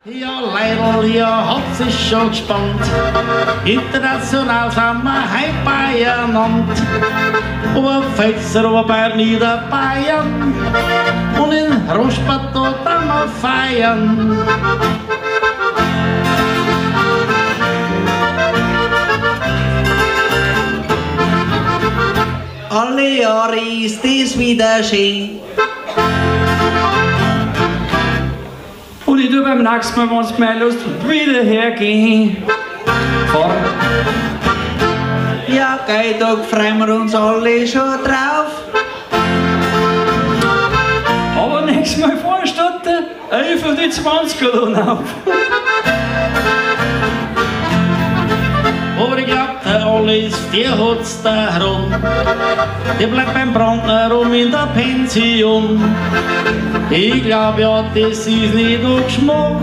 Ja, Leidl, ja, hat sich schon gespannt. International sind wir heute Bayern und Oberpfälzer, Oberbayern, Niederbayern und in Rosbad dort dann wir feiern. Alle Jahre ist es wieder schön. Und ich tu beim nächsten Mal, wenn's mir Lust wieder hergehen. Fahr. Ja, gell, da freuen wir uns alle schon drauf. Aber nächstes Mal fahren statt der 11 dann auf. Aber ich glaub, der alles, der hat's da herum. Der bleibt beim Brandner rum in der Pension. Ich glaub, ja, das ist nicht der Geschmack.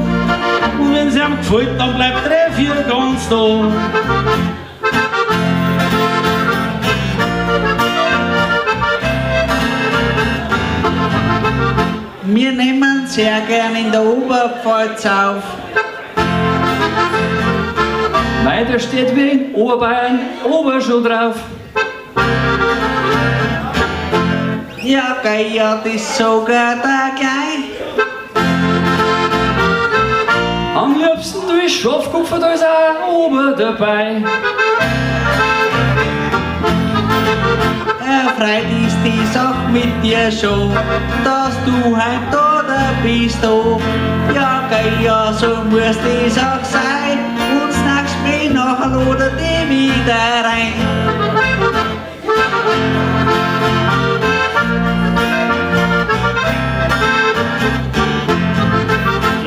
Und wenn's ihm gefällt, dann bleibt er für ganz da. Wir nehmen sehr gern in der Oberpfalz auf. Weil da steht wie in Oberbayern Ober schon drauf. Ja, gell, ja, das sogar da gleich. Am liebsten du ist Schafkopf, da ist auch Ober dabei. Erfreut ist die Sache mit dir schon, dass du heut da bist. Oh. Ja, gell, ja, so muss die Sache sein. Und das nächste Mal nachher laden die wieder rein.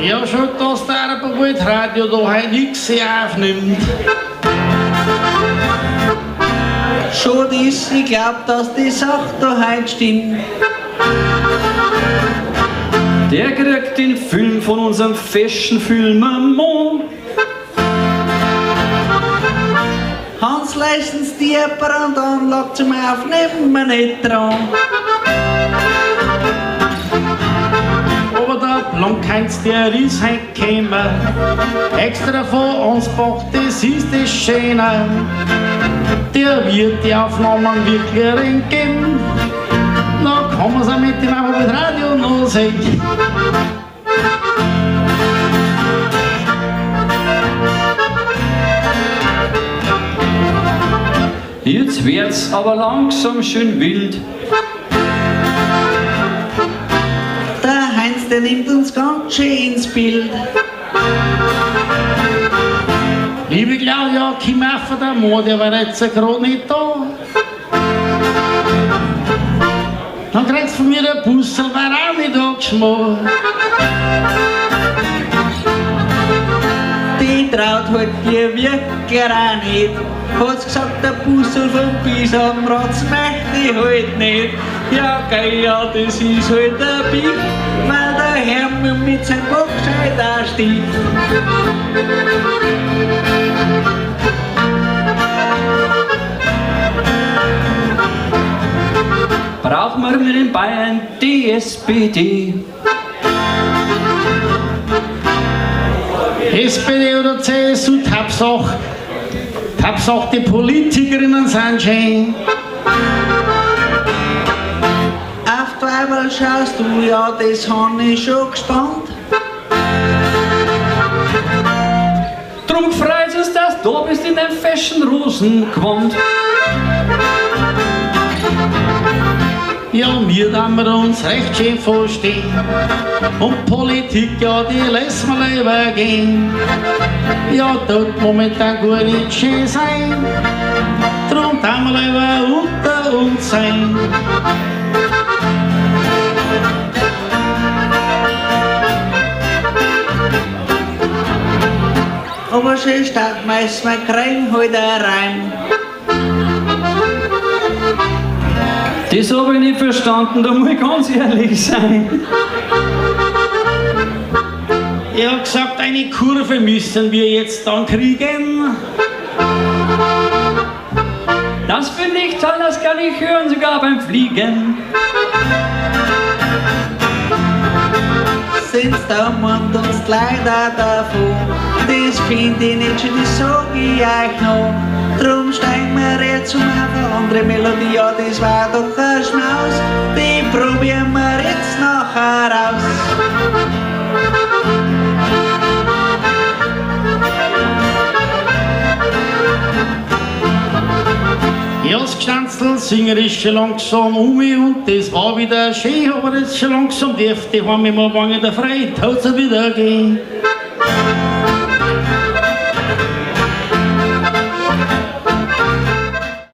Ja, schon, dass der Radio da heute nichts aufnimmt. Schon ist, ich glaub, dass die Sache da heute stimmt. Der kriegt den Film von unserem festen Filmamon. Hans lassen's die Brandanlage zum Aufnehmen nicht dran. Aber der Blomkeinz, der ist heut gekommen. Extra von uns gebracht, das ist das Schöne. Der wird die Aufnahmen wirklich geben. Da kann man's auch mit dem Radio noch sehen. Jetzt wird's aber langsam schön wild. Der Heinz, der nimmt uns ganz schön ins Bild. Liebe Claudia, komm auf der Mann, der war jetzt gerade nicht da. Dann kriegst du von mir den Bussel, war auch nicht angeschmacht. Die traut halt dir wirklich auch nicht. Hat's gesagt, der Bussel vom Bisamratz möchte ich halt nicht. Ja, gell, ja, das ist halt der Bieg, weil der Herr mit seinem Bockscheid da steht. Braucht man in Bayern die SPD? SPD oder CSU, Hauptsache die Politikerinnen sind schön. Auf die Weibel schaust du, ja, das hab ich schon gespannt. Drum freut es, dass du bist in den feschen Rosengewand. Ja, wir wir uns recht schön verstehen. Und Politik, ja, die lässt man lieber gehen. Ja, dort momentan gar nicht schön sein. Drum wir lieber unter uns sein. Aber schön stark meist wir kriegen heute rein. Das hab ich nicht verstanden, da muss ich ganz ehrlich sein. Ich hab gesagt, eine Kurve müssen wir jetzt dann kriegen. Das finde ich toll, das kann ich hören, sogar beim Fliegen. ins Damm und uns leider davon. Das find ich nicht schön, das sag ich euch noch. Drum steigen wir jetzt um eine andere Melodie, ja, das war doch ein Schmaus. Die probieren wir jetzt nachher aus. Ja, das Gstanzl singen ist schon langsam um mich und das war wieder schön, aber jetzt schon langsam dürfte ich mich mal wann in der Freude, hat's wieder gehen.